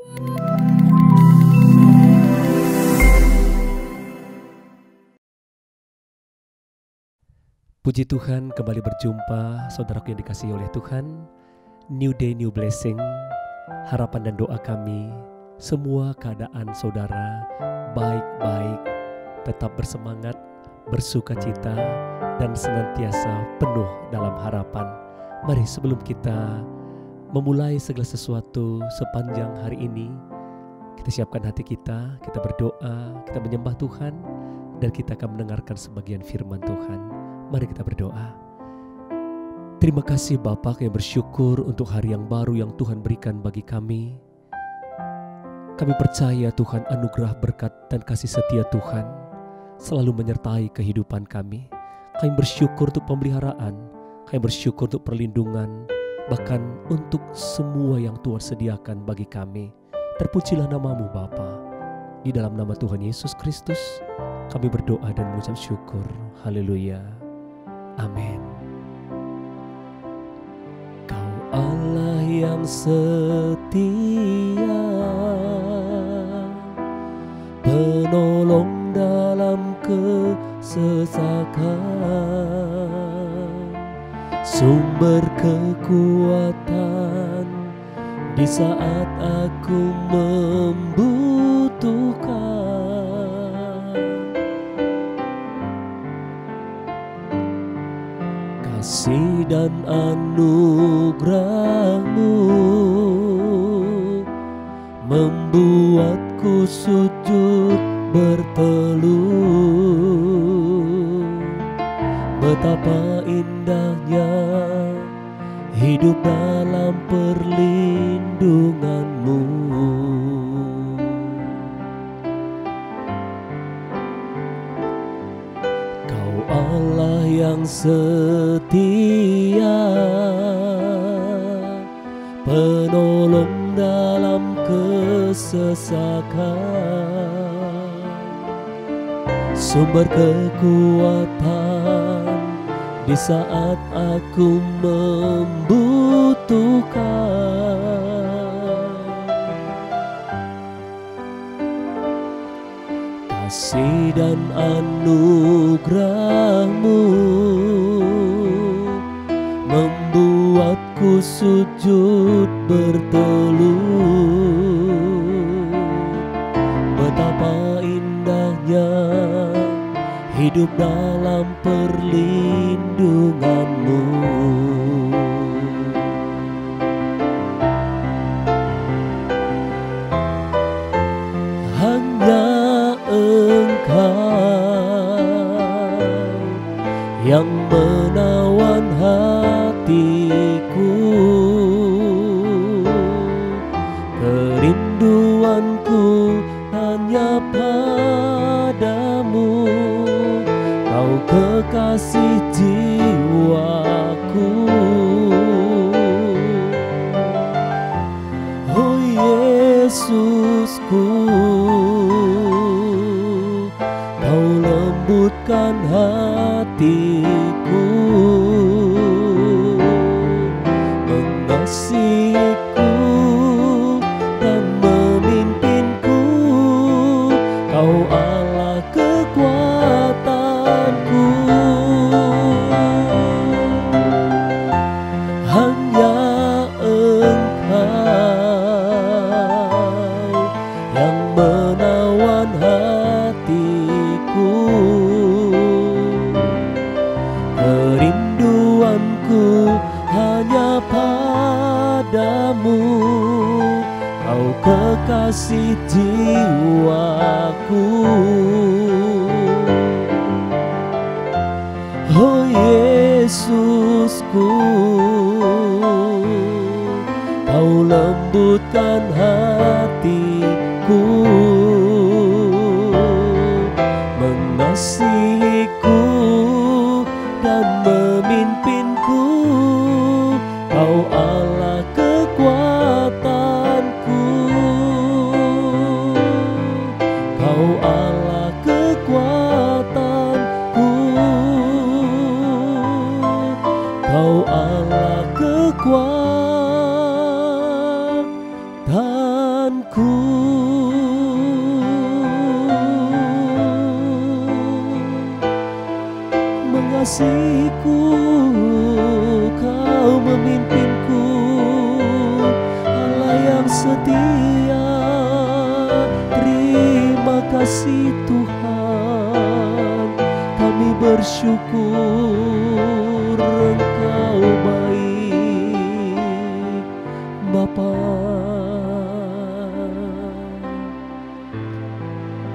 Puji Tuhan, kembali berjumpa saudaraku yang dikasihi oleh Tuhan. New day, new blessing. Harapan dan doa kami, semua keadaan saudara baik-baik, tetap bersemangat, bersuka cita, dan senantiasa penuh dalam harapan. Mari sebelum kita memulai segala sesuatu sepanjang hari ini, kita siapkan hati kita berdoa, kita menyembah Tuhan, dan kita akan mendengarkan sebagian firman Tuhan. Mari kita berdoa. Terima kasih Bapa, kami bersyukur untuk hari yang baru yang Tuhan berikan bagi kami. Kami percaya Tuhan, anugerah berkat dan kasih setia Tuhan selalu menyertai kehidupan kami. Kami bersyukur untuk pemeliharaan, kami bersyukur untuk perlindungan, bahkan untuk semua yang Tuhan sediakan bagi kami. Terpujilah nama-Mu Bapa. Di dalam nama Tuhan Yesus Kristus kami berdoa dan mengucap syukur. Haleluya. Amin. Kau Allah yang setia, penolong dalam kesesakan, sumber kekuatan di saat aku membutuhkan. Kasih dan anugerah-Mu membuatku sujud berteluh. Betapa indahnya hidup dalam perlindungan-Mu. Kau Allah yang setia, penolong dalam kesesakan, sumber kekuatan di saat aku membutuhkan. Kasih dan anugerah-Mu membuatku sujud berteluh. Betapa indahnya hidup dalam perlindungan-Mu. Hanya Engkau yang menawan hatiku, kerinduanku hanya padamu. Kau kekasih jiwaku, oh Yesusku. Kau lembutkan hatiku, mengasihiku dan memimpinku. Kau Allah kekuatanku. Hanya Engkau yang menawan hatiku, kerinduanku hanya padamu. Kau kekasih jiwaku, oh Yesusku. Kau lembutkan hatiku, mengasihiku dan memimpinku. Kau Allah kekuatanku, Kau Allah kekuatanku, Kau Allah kekuatanku. Tuhanku, mengasihiku, Kau memimpinku, Allah yang setia. Terima kasih Tuhan, kami bersyukur Engkau baik, Bapa.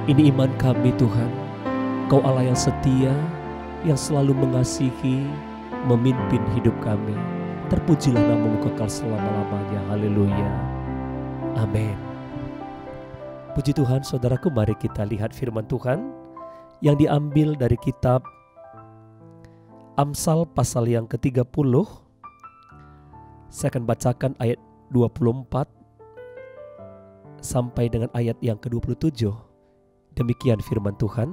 Ini iman kami Tuhan, Kau Allah yang setia, yang selalu mengasihi, memimpin hidup kami. Terpujilah nama-Mu kekal selama-lamanya. Haleluya. Amin. Puji Tuhan, saudaraku, mari kita lihat firman Tuhan yang diambil dari kitab Amsal pasal yang ke-30. Saya akan bacakan ayat 24 sampai dengan ayat yang ke-27. Demikian firman Tuhan.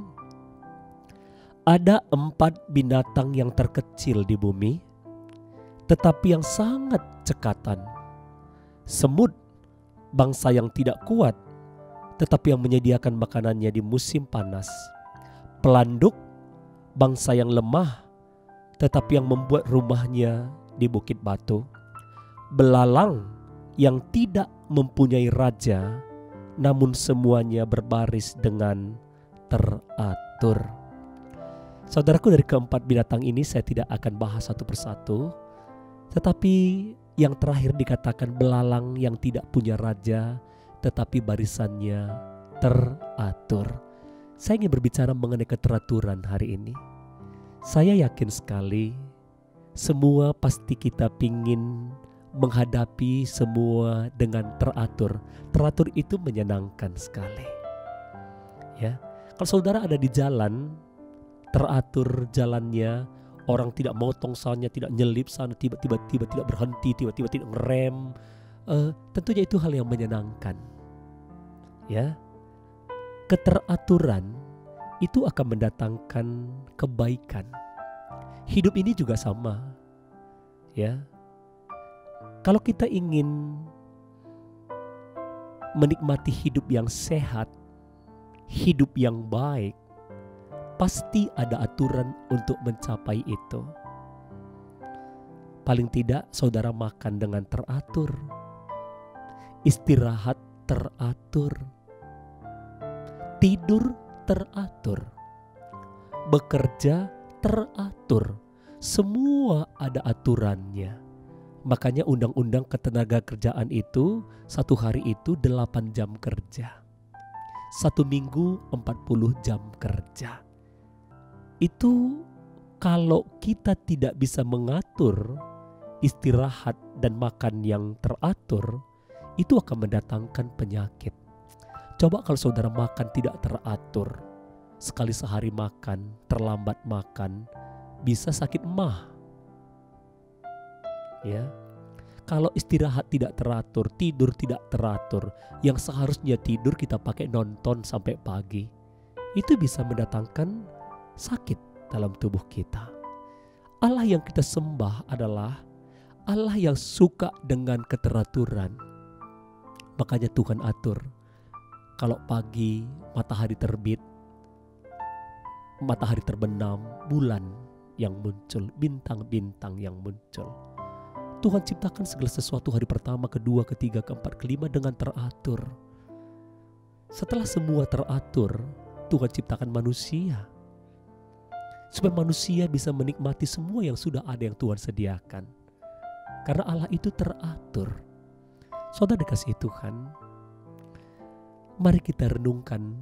Ada 4 binatang yang terkecil di bumi, tetapi yang sangat cekatan. Semut, bangsa yang tidak kuat, tetapi yang menyediakan makanannya di musim panas. Pelanduk, bangsa yang lemah, tetapi yang membuat rumahnya di bukit batu. Belalang yang tidak mempunyai raja, namun semuanya berbaris dengan teratur. Saudaraku, dari keempat binatang ini saya tidak akan bahas satu persatu, tetapi yang terakhir dikatakan belalang yang tidak punya raja, tetapi barisannya teratur. Saya ingin berbicara mengenai keteraturan hari ini. Saya yakin sekali semua pasti kita pingin menghadapi semua dengan teratur. Teratur itu menyenangkan sekali. Ya, kalau saudara ada di jalan, teratur jalannya, orang tidak motong sana, tidak nyelip sana, tiba-tiba tidak berhenti, tiba-tiba tidak ngerem. Tentunya itu hal yang menyenangkan. Ya, keteraturan itu akan mendatangkan kebaikan. Hidup ini juga sama. Ya, kalau kita ingin menikmati hidup yang sehat, hidup yang baik, pasti ada aturan untuk mencapai itu. Paling tidak saudara makan dengan teratur, istirahat teratur, tidur teratur, bekerja teratur. Semua ada aturannya. Makanya undang-undang ketenaga kerjaan itu, satu hari itu 8 jam kerja, 1 minggu 40 jam kerja. Itu kalau kita tidak bisa mengatur istirahat dan makan yang teratur, itu akan mendatangkan penyakit. Coba kalau saudara makan tidak teratur, sekali sehari makan, terlambat makan, bisa sakit emah. Ya, kalau istirahat tidak teratur, tidur tidak teratur, yang seharusnya tidur kita pakai nonton sampai pagi, itu bisa mendatangkan sakit dalam tubuh kita. Allah yang kita sembah adalah Allah yang suka dengan keteraturan. Makanya Tuhan atur, kalau pagi matahari terbit, matahari terbenam, bulan yang muncul, bintang-bintang yang muncul. Tuhan ciptakan segala sesuatu hari pertama, kedua, ketiga, keempat, kelima dengan teratur. Setelah semua teratur, Tuhan ciptakan manusia, supaya manusia bisa menikmati semua yang sudah ada yang Tuhan sediakan. Karena Allah itu teratur. Saudara dikasihi Tuhan, mari kita renungkan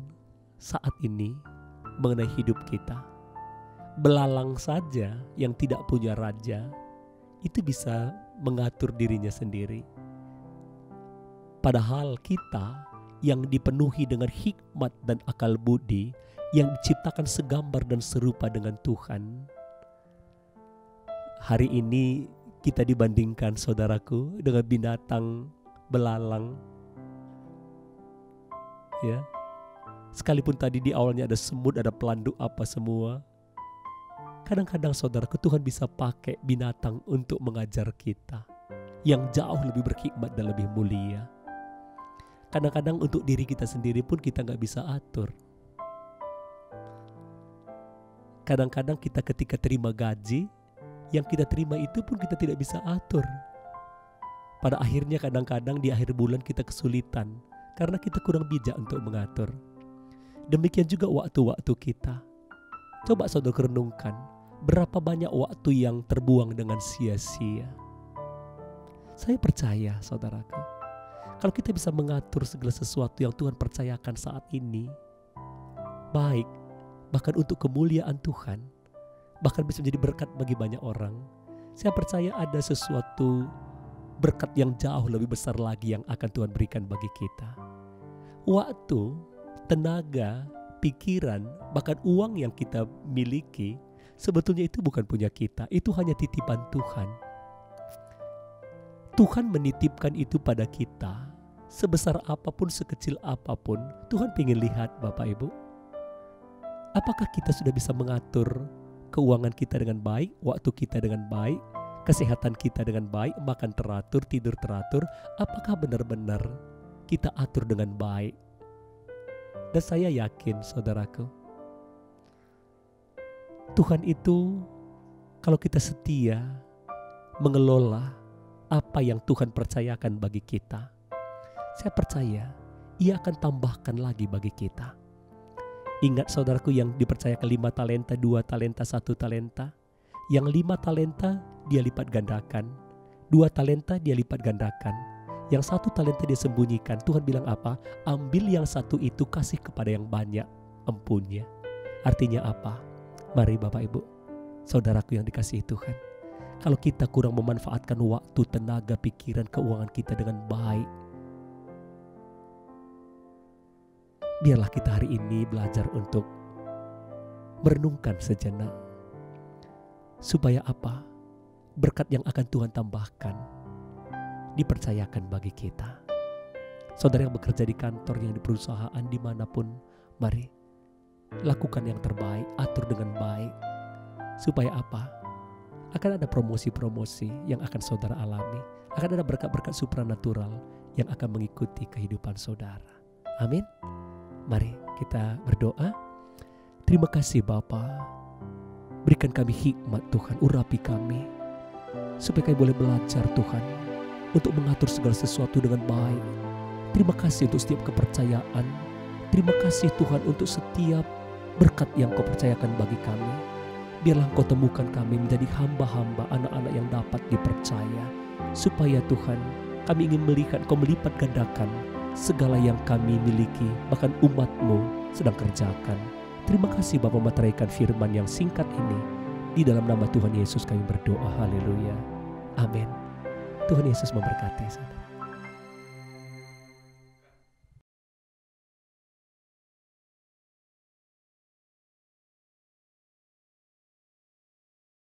saat ini mengenai hidup kita. Belalang saja yang tidak punya raja, itu bisa mengatur dirinya sendiri. Padahal kita yang dipenuhi dengan hikmat dan akal budi, yang diciptakan segambar dan serupa dengan Tuhan. Hari ini kita dibandingkan, saudaraku, dengan binatang belalang. Ya, sekalipun tadi di awalnya ada semut, ada pelanduk, apa semua. Kadang-kadang saudaraku, Tuhan bisa pakai binatang untuk mengajar kita yang jauh lebih berhikmat dan lebih mulia. Kadang-kadang untuk diri kita sendiri pun kita gak bisa atur. Kadang-kadang kita ketika terima gaji, yang kita terima itu pun kita tidak bisa atur. Pada akhirnya kadang-kadang di akhir bulan kita kesulitan karena kita kurang bijak untuk mengatur. Demikian juga waktu-waktu kita. Coba saudara renungkan, berapa banyak waktu yang terbuang dengan sia-sia. Saya percaya saudaraku, kalau kita bisa mengatur segala sesuatu yang Tuhan percayakan saat ini, baik, bahkan untuk kemuliaan Tuhan, bahkan bisa menjadi berkat bagi banyak orang. Saya percaya ada sesuatu berkat yang jauh lebih besar lagi yang akan Tuhan berikan bagi kita. Waktu, tenaga, pikiran, bahkan uang yang kita miliki, sebetulnya itu bukan punya kita, itu hanya titipan Tuhan. Tuhan menitipkan itu pada kita. Sebesar apapun, sekecil apapun, Tuhan ingin lihat Bapak Ibu. Apakah kita sudah bisa mengatur keuangan kita dengan baik, waktu kita dengan baik, kesehatan kita dengan baik, makan teratur, tidur teratur? Apakah benar-benar kita atur dengan baik? Dan saya yakin saudaraku, Tuhan itu kalau kita setia mengelola apa yang Tuhan percayakan bagi kita, saya percaya Ia akan tambahkan lagi bagi kita. Ingat saudaraku yang dipercayakan 5 talenta, 2 talenta, 1 talenta. Yang 5 talenta dia lipat gandakan, 2 talenta dia lipat gandakan. Yang 1 talenta dia sembunyikan. Tuhan bilang apa? Ambil yang 1 itu, kasih kepada yang banyak empunnya. Artinya apa? Mari Bapak Ibu, saudaraku yang dikasihi Tuhan, kalau kita kurang memanfaatkan waktu, tenaga, pikiran, keuangan kita dengan baik, biarlah kita hari ini belajar untuk merenungkan sejenak. Supaya apa? Berkat yang akan Tuhan tambahkan dipercayakan bagi kita. Saudara yang bekerja di kantor, yang di perusahaan, dimanapun, mari lakukan yang terbaik, atur dengan baik. Supaya apa? Akan ada promosi-promosi yang akan saudara alami. Akan ada berkat-berkat supranatural yang akan mengikuti kehidupan saudara. Amin. Mari kita berdoa. Terima kasih Bapa, berikan kami hikmat Tuhan, urapi kami, supaya kami boleh belajar Tuhan, untuk mengatur segala sesuatu dengan baik. Terima kasih untuk setiap kepercayaan. Terima kasih Tuhan untuk setiap berkat yang Kau percayakan bagi kami. Biarlah Kau temukan kami menjadi hamba-hamba, anak-anak yang dapat dipercaya. Supaya Tuhan, kami ingin melihat Kau melipat gandakan segala yang kami miliki, bahkan umat-Mu sedang kerjakan. Terima kasih Bapa, meteraikan firman yang singkat ini. Di dalam nama Tuhan Yesus kami berdoa. Haleluya. Amin. Tuhan Yesus memberkati saudara.